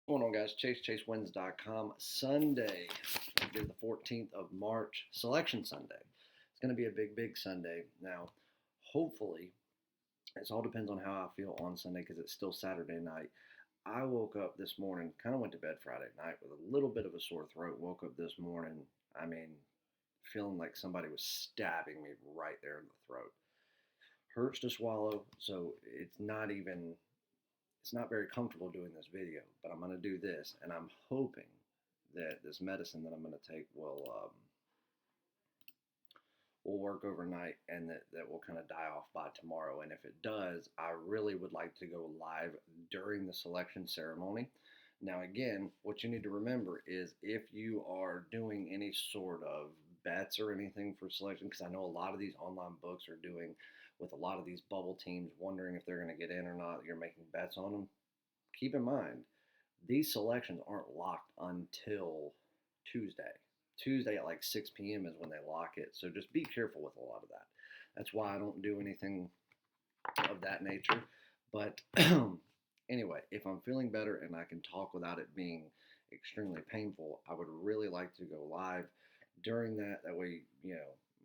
What's going on, guys? ChaseWins.com. Sunday, it is the 14th of March, Selection Sunday. It's going to be a big Sunday. Now, hopefully, it all depends on how I feel on Sunday because it's still Saturday night. I woke up this morning, kind of went to bed Friday night with a little bit of a sore throat. Woke up this morning, feeling like somebody was stabbing me right there in the throat. Hurts to swallow, so it's not very comfortable doing this video, but I'm going to do this, and I'm hoping that this medicine that I'm going to take will work overnight, and that will kind of die off by tomorrow. And if it does, I really would like to go live during the selection ceremony. Now, again, what you need to remember is if you are doing any sort of bets or anything for selection, because I know a lot of these online books are doing with a lot of these bubble teams, wondering if they're going to get in or not. You're making bets on them. Keep in mind, these selections aren't locked until Tuesday. Tuesday at like 6 p.m. is when they lock it. So just be careful with a lot of that. That's why I don't do anything of that nature. But anyway, if I'm feeling better and I can talk without it being extremely painful, I would really like to go live during that. That way,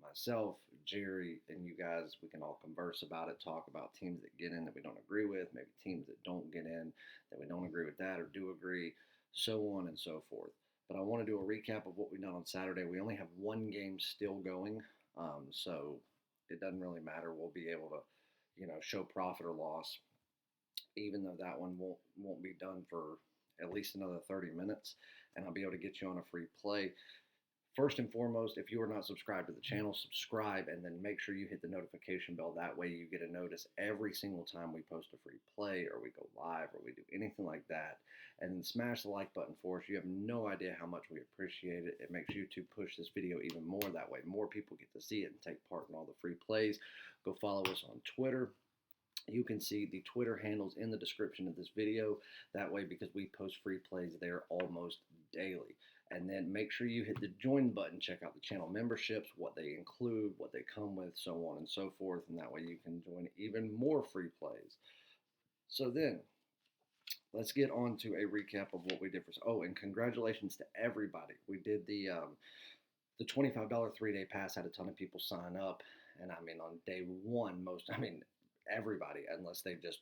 myself, Jerry, and you guys, we can all converse about it, talk about teams that get in that we don't agree with, maybe teams that don't get in that we don't agree with that or do agree, so on and so forth. But I want to do a recap of what we've done on Saturday. We only have one game still going, so it doesn't really matter. We'll be able to, show profit or loss, even though that one won't be done for at least another 30 minutes, and I'll be able to get you on a free play. First and foremost, if you are not subscribed to the channel, subscribe and then make sure you hit the notification bell. That way you get a notice every single time we post a free play or we go live or we do anything like that. And then smash the like button for us. You have no idea how much we appreciate it. It makes YouTube push this video even more. That way more people get to see it and take part in all the free plays. Go follow us on Twitter. You can see the Twitter handles in the description of this video. That way, because we post free plays there almost daily. And then make sure you hit the join button, check out the channel memberships, what they include, what they come with, so on and so forth. And that way you can join even more free plays. So then, let's get on to a recap of what we did for. Oh, and congratulations to everybody. We did the $25 3-day pass, had a ton of people sign up. And on day one, everybody, unless they just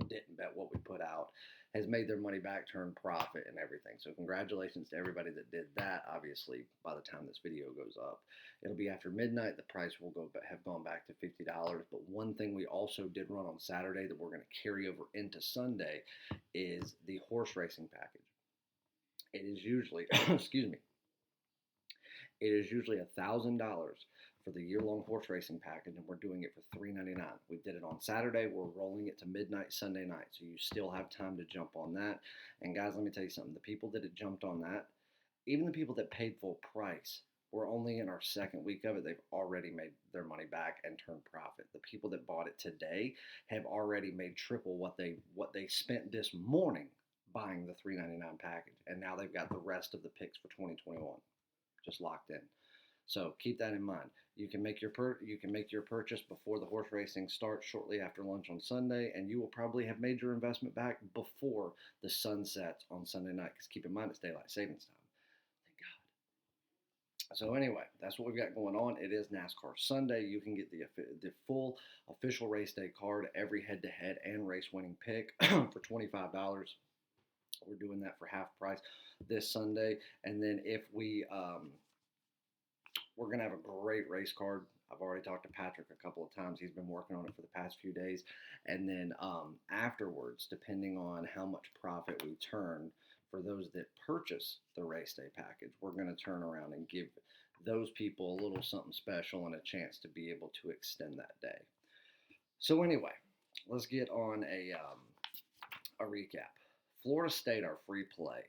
didn't bet what we put out, has made their money back, turned profit, and everything. So congratulations to everybody that did that. Obviously, by the time this video goes up, it'll be after midnight. The price will have gone back to $50. But one thing we also did run on Saturday that we're going to carry over into Sunday is the horse racing package. It is usually, excuse me, it is usually $1,000 for the year-long horse racing package, and we're doing it for $399. We did it on Saturday. We're rolling it to midnight Sunday night, so you still have time to jump on that. And guys, let me tell you something. The people that had jumped on that, even the people that paid full price, we're only in our second week of it. They've already made their money back and turned profit. The people that bought it today have already made triple what they spent this morning buying the $399 package, and now they've got the rest of the picks for 2021 just locked in. So keep that in mind. You can make your purchase before the horse racing starts shortly after lunch on Sunday, and you will probably have made your investment back before the sun sets on Sunday night. Because keep in mind, it's daylight savings time. Thank God. So anyway, that's what we've got going on. It is NASCAR Sunday. You can get the full official race day card, every head-to-head and race-winning pick for $25. We're doing that for half price this Sunday, and then if we're going to have a great race card. I've already talked to Patrick a couple of times. He's been working on it for the past few days. And then afterwards, depending on how much profit we turn for those that purchase the race day package, we're going to turn around and give those people a little something special and a chance to be able to extend that day. So anyway, let's get on a recap. Florida State, our free play.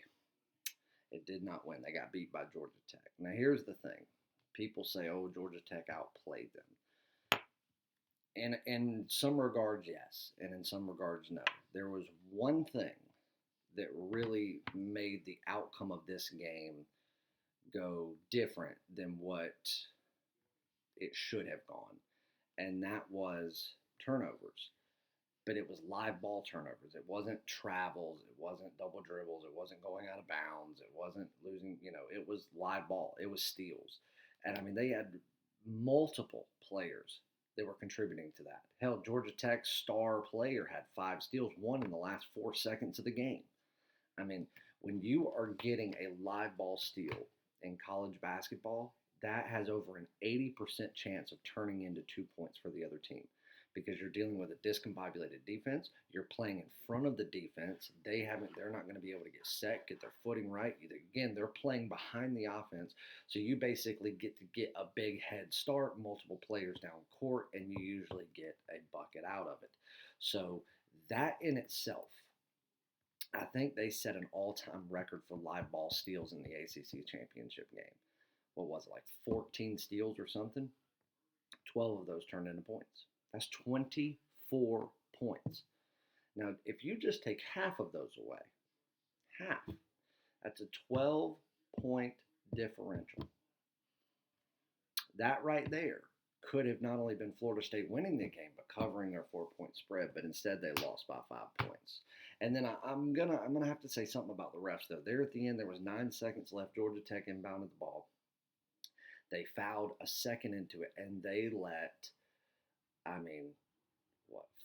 It did not win. They got beat by Georgia Tech. Now, here's the thing. People say, oh, Georgia Tech outplayed them. And in some regards, yes. And in some regards, no. There was one thing that really made the outcome of this game go different than what it should have gone. And that was turnovers. but it was live ball turnovers. It wasn't travels. It wasn't double dribbles. It wasn't going out of bounds. It wasn't losing, it was live ball. It was steals. And I mean, they had multiple players that were contributing to that. Hell, Georgia Tech's star player had 5 steals, one in the last 4 seconds of the game. I mean, when you are getting a live ball steal in college basketball, that has over an 80% chance of turning into 2 points for the other team because you're dealing with a discombobulated defense. You're playing in front of the defense. They're not going to be able to get set, get their footing right. Again, they're playing behind the offense. So you basically get to get a big head start, multiple players down court, and you usually get a bucket out of it. So that in itself, I think they set an all-time record for live ball steals in the ACC championship game. What was it, like 14 steals or something? 12 of those turned into points. That's 24 points. Now, if you just take half of those away, that's a 12-point differential. That right there could have not only been Florida State winning the game, but covering their 4-point spread, but instead they lost by 5 points. And then I'm gonna have to say something about the refs though. There at the end, there was 9 seconds left. Georgia Tech inbounded the ball. They fouled a second into it, and they let,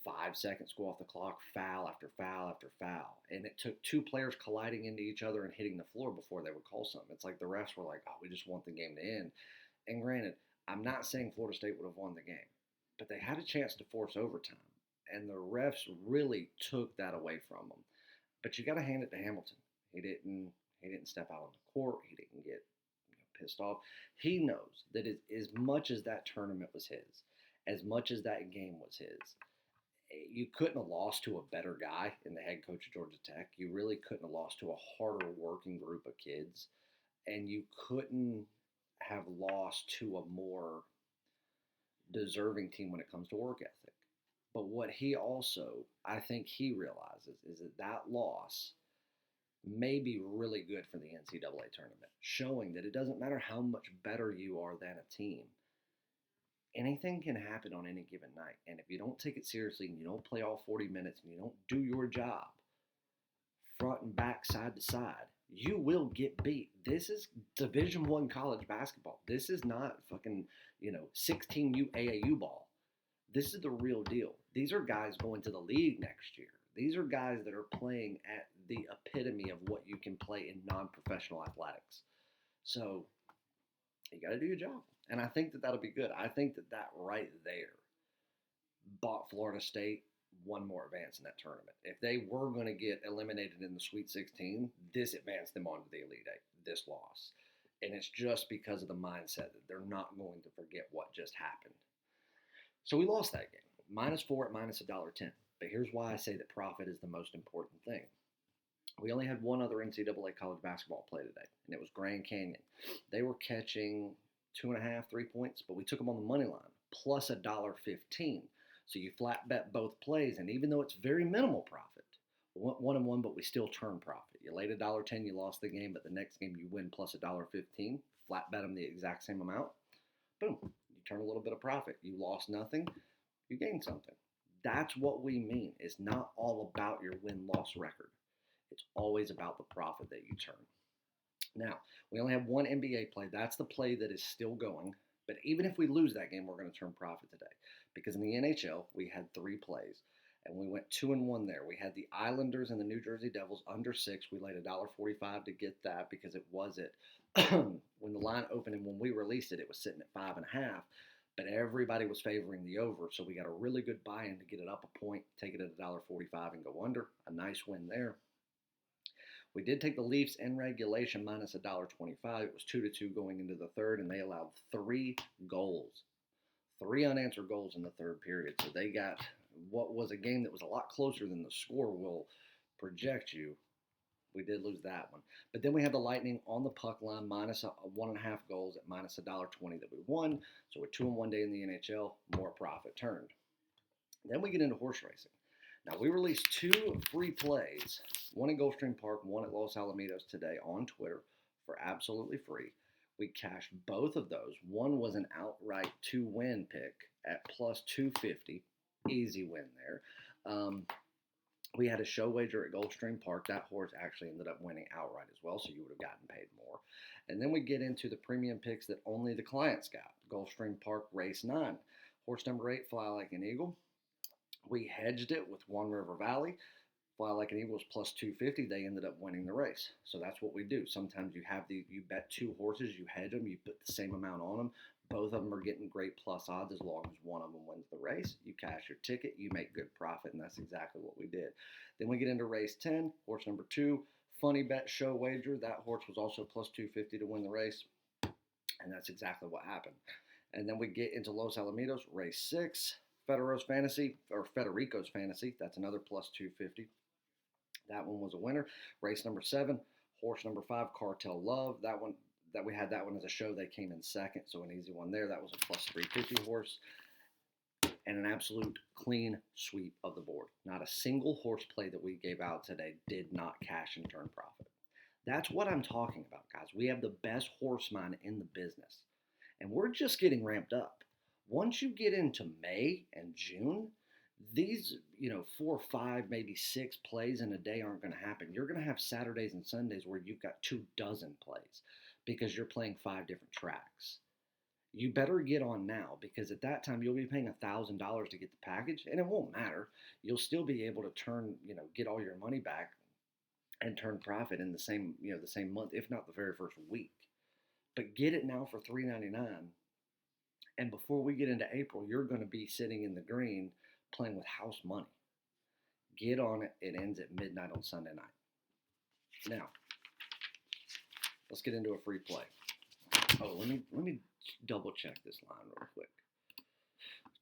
5 seconds go off the clock, foul after foul after foul. And it took 2 players colliding into each other and hitting the floor before they would call something. It's like the refs were like, oh, we just want the game to end. And granted, I'm not saying Florida State would have won the game, but they had a chance to force overtime. And the refs really took that away from them. But you got to hand it to Hamilton. He didn't step out on the court. He didn't get pissed off. He knows that as much as that tournament was his, as much as that game was his, you couldn't have lost to a better guy in the head coach of Georgia Tech. You really couldn't have lost to a harder working group of kids. And you couldn't have lost to a more deserving team when it comes to work ethic. But what I think he realizes is that loss may be really good for the NCAA tournament, showing that it doesn't matter how much better you are than a team. Anything can happen on any given night. And if you don't take it seriously and you don't play all 40 minutes and you don't do your job front and back, side to side, you will get beat. This is Division I college basketball. This is not fucking, 16U AAU ball. This is the real deal. These are guys going to the league next year. These are guys that are playing at the epitome of what you can play in non-professional athletics. So you got to do your job. And I think that that'll be good. I think that right there bought Florida State one more advance in that tournament. If they were going to get eliminated in the Sweet 16, this advanced them onto the Elite Eight, this loss. And it's just because of the mindset that they're not going to forget what just happened. So we lost that game. -4 at -$1.10. But here's why I say that profit is the most important thing. We only had one other NCAA college basketball play today, and it was Grand Canyon. They were catching 2.5, 3 points, but we took them on the money line, plus $1.15. So you flat bet both plays, and even though it's very minimal profit, we went 1-1, but we still turn profit. You laid $1.10, you lost the game, but the next game you win plus $1.15. Flat bet them the exact same amount. Boom, you turn a little bit of profit. You lost nothing, you gained something. That's what we mean. It's not all about your win-loss record. It's always about the profit that you turn. Now, we only have one NBA play. That's the play that is still going. But even if we lose that game, we're going to turn profit today. Because in the NHL, we had 3 plays. And we went 2-1 there. We had the Islanders and the New Jersey Devils under 6. We laid $1.45 to get that because it was when the line opened and when we released it, it was sitting at 5.5. But everybody was favoring the over. So we got a really good buy-in to get it up a point, take it at $1.45 and go under. A nice win there. We did take the Leafs in regulation minus $1.25. It was 2-2 going into the third, and they allowed 3 goals. 3 unanswered goals in the third period. So they got what was a game that was a lot closer than the score will project you. We did lose that one. But then we have the Lightning on the puck line, minus 1.5 goals at minus $1.20 that we won. So we're 2-1 day in the NHL, more profit turned. Then we get into horse racing. Now, we released 2 free plays, one at Gulfstream Park, one at Los Alamitos today on Twitter for absolutely free. We cashed both of those. One was an outright to-win pick at plus 250. Easy win there. Um, we had a show wager at Gulfstream Park. That horse actually ended up winning outright as well, so you would have gotten paid more. And then we get into the premium picks that only the clients got. Gulfstream Park Race 9. Horse number 8, Fly Like an Eagle. We hedged it with One River Valley. Fly Like an Eagle was plus 250. They ended up winning the race. So that's what we do. Sometimes you bet two horses, you hedge them, you put the same amount on them. Both of them are getting great plus odds as long as one of them wins the race. You cash your ticket, you make good profit, and that's exactly what we did. Then we get into race 10, horse number 2, Funny Bet Show Wager. That horse was also plus 250 to win the race, and that's exactly what happened. And then we get into Los Alamitos, race 6, Federico's Fantasy. That's another plus 250. That one was a winner. Race number 7, horse number 5, Cartel Love. That one we had as a show. They came in second, so an easy one there. That was a plus 350 horse. And an absolute clean sweep of the board. Not a single horse play that we gave out today did not cash and turn profit. That's what I'm talking about, guys. We have the best horse mind in the business. And we're just getting ramped up. Once you get into May and June, these, 4, 5, maybe 6 plays in a day aren't going to happen. You're going to have Saturdays and Sundays where you've got 24 plays because you're playing 5 different tracks. You better get on now because at that time you'll be paying $1,000 to get the package, and it won't matter. You'll still be able to get all your money back and turn profit in the same month, if not the very first week. But get it now for $3.99, and before we get into April, you're going to be sitting in the green playing with house money. Get on it. It ends at midnight on Sunday night. Now, let's get into a free play. Oh, let me double check this line real quick,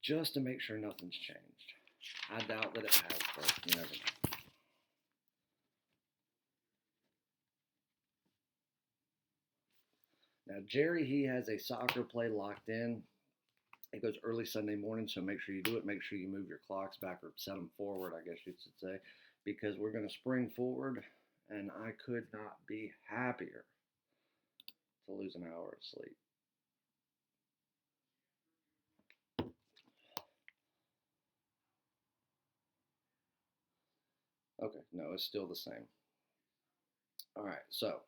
just to make sure nothing's changed. I doubt that it has, but you never know. Now, Jerry, he has a soccer play locked in. It goes early Sunday morning, so make sure you do it. Make sure you move your clocks back or set them forward, I guess you should say, because we're going to spring forward, and I could not be happier to lose an hour of sleep. Okay, no, it's still the same. All right, so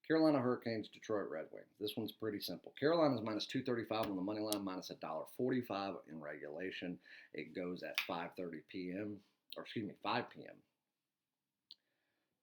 Carolina Hurricanes, Detroit Red Wings. This one's pretty simple. Carolina's minus 235 on the money line, minus $1.45 in regulation. It goes at 5 p.m.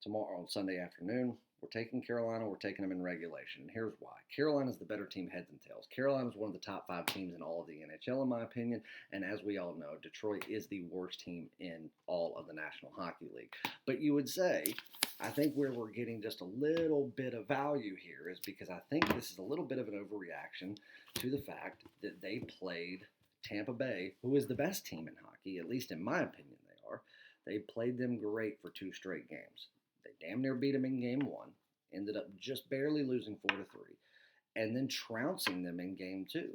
tomorrow on Sunday afternoon. We're taking Carolina. We're taking them in regulation. And here's why. Carolina's the better team heads and tails. Carolina's one of the top 5 teams in all of the NHL, in my opinion. And as we all know, Detroit is the worst team in all of the National Hockey League. But you would say, I think where we're getting just a little bit of value here is because I think this is a little bit of an overreaction to the fact that they played Tampa Bay, who is the best team in hockey, at least in my opinion they are. They played them great for 2 straight games. They damn near beat them in game 1, ended up just barely losing 4-3, and then trouncing them in game 2.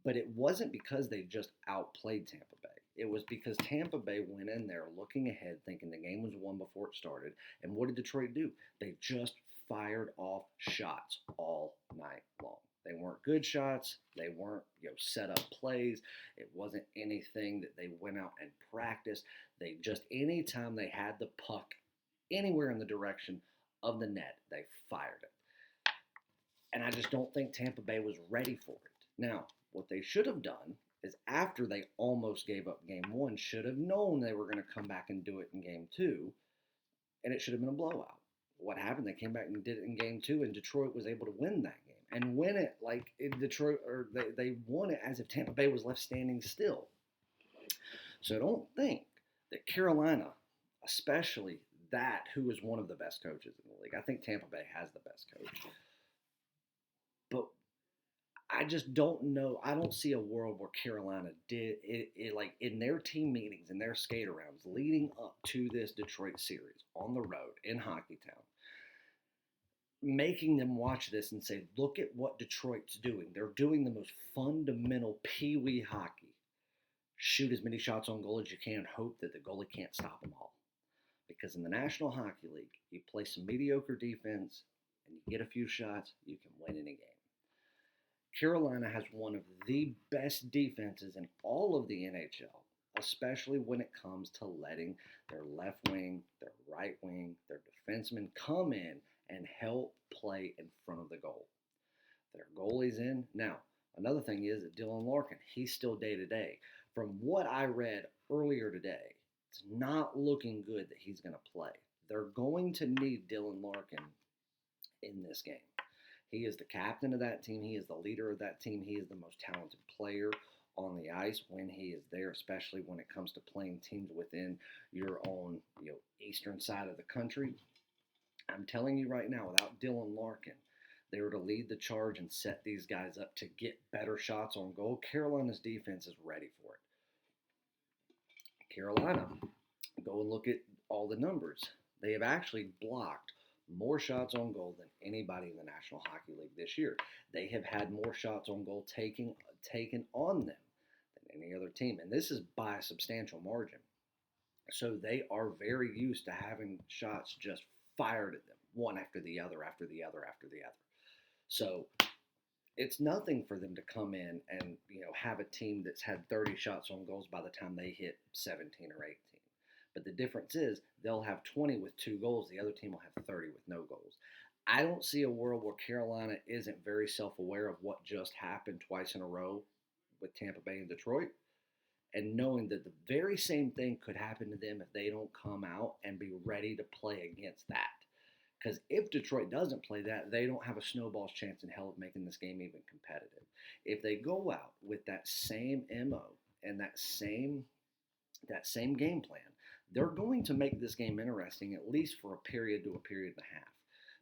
But it wasn't because they just outplayed Tampa Bay. It was because Tampa Bay went in there looking ahead, thinking the game was won before it started. And what did Detroit do? They just fired off shots all night long. They weren't good shots. They weren't, set up plays. It wasn't anything that they went out and practiced. They just, anytime they had the puck anywhere in the direction of the net, they fired it. And I just don't think Tampa Bay was ready for it. Now, what they should have done is after they almost gave up game 1, should have known they were going to come back and do it in game 2, and it should have been a blowout. What happened? They came back and did it in game 2, and Detroit was able to win that game and win it like in Detroit, or they won it as if Tampa Bay was left standing still. So don't think that Carolina, especially that, who is one of the best coaches in the league. I think Tampa Bay has the best coach. But I just don't know. I don't see a world where Carolina did it like in their team meetings and their skate arounds leading up to this Detroit series on the road in Hockeytown, making them watch this and say, look at what Detroit's doing. They're doing the most fundamental pee-wee hockey. Shoot as many shots on goal as you can and hope that the goalie can't stop them all. Because in the National Hockey League, you play some mediocre defense and you get a few shots, you can win any game. Carolina has one of the best defenses in all of the NHL, especially when it comes to letting their left wing, their right wing, their defensemen come in and help play in front of the goal. Their goalie's in. Now, another thing is that Dylan Larkin, he's still day to day. From what I read earlier today, it's not looking good that he's going to play. They're going to need Dylan Larkin in this game. He is the captain of that team. He is the leader of that team. He is the most talented player on the ice when he is there, especially when it comes to playing teams within your own, eastern side of the country. I'm telling you right now, without Dylan Larkin, they were to lead the charge and set these guys up to get better shots on goal. Carolina's defense is ready for it. Carolina, go and look at all the numbers. They have actually blocked more shots on goal than anybody in the National Hockey League this year. They have had more shots on goal taken on them than any other team, and this is by a substantial margin. So they are very used to having shots just fired at them, one after the other, after the other, after the other. So it's nothing for them to come in and have a team that's had 30 shots on goals by the time they hit 17 or 18. But the difference is they'll have 20 with 2 goals. The other team will have 30 with no goals. I don't see a world where Carolina isn't very self-aware of what just happened twice in a row with Tampa Bay and Detroit, and knowing that the very same thing could happen to them if they don't come out and be ready to play against that. Because if Detroit doesn't play that, they don't have a snowball's chance in hell of making this game even competitive. If they go out with that same MO and that same game plan, they're going to make this game interesting, at least for a period to a period and a half.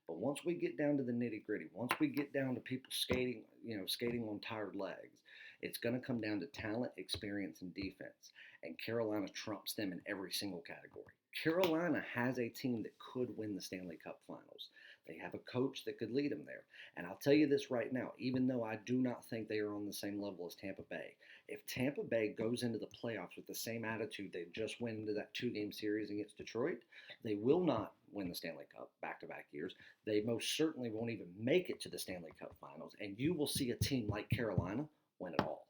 But once we get down to the nitty-gritty, once we get down to people skating on tired legs, it's going to come down to talent, experience, and defense. And Carolina trumps them in every single category. Carolina has a team that could win the Stanley Cup Finals. They have a coach that could lead them there. And I'll tell you this right now, even though I do not think they are on the same level as Tampa Bay, if Tampa Bay goes into the playoffs with the same attitude they just went into that 2-game series against Detroit, they will not win the Stanley Cup back-to-back years. They most certainly won't even make it to the Stanley Cup Finals. And you will see a team like Carolina win it all.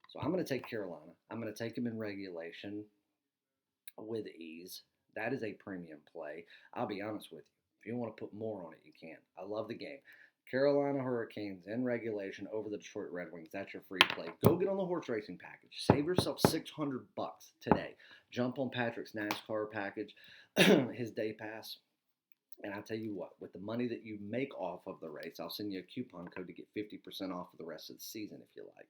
So I'm going to take Carolina. I'm going to take them in regulation with ease. That is a premium play. I'll be honest with you. If you want to put more on it, you can. I love the game. Carolina Hurricanes in regulation over the Detroit Red Wings. That's your free play. Go get on the horse racing package. Save yourself $600 today. Jump on Patrick's NASCAR package, his day pass. And I'll tell you what, with the money that you make off of the race, I'll send you a coupon code to get 50% off for the rest of the season if you like.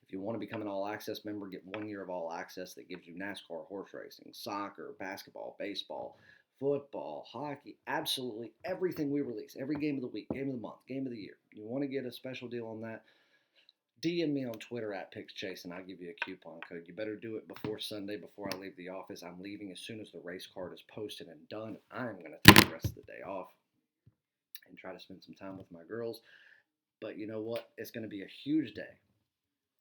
If you want to become an all-access member, get 1 year of all-access that gives you NASCAR, horse racing, soccer, basketball, baseball, football, hockey, absolutely everything we release. Every game of the week, game of the month, game of the year. You want to get a special deal on that? DM me on Twitter at PicksChase, and I'll give you a coupon code. You better do it before Sunday, before I leave the office. I'm leaving as soon as the race card is posted and done. I'm going to take the rest of the day off and try to spend some time with my girls. But you know what? It's going to be a huge day.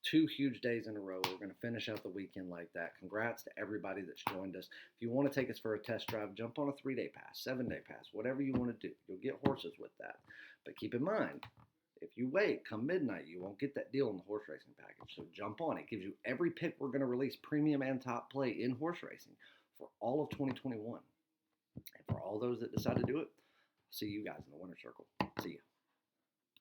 2 huge days in a row. We're going to finish out the weekend like that. Congrats to everybody that's joined us. If you want to take us for a test drive, jump on a 3-day pass, 7-day pass, whatever you want to do. You'll get horses with that. But keep in mind, if you wait, come midnight, you won't get that deal on the horse racing package. So jump on. It gives you every pick we're going to release, premium and top play in horse racing for all of 2021. And for all those that decide to do it, I'll see you guys in the winner's circle. See ya.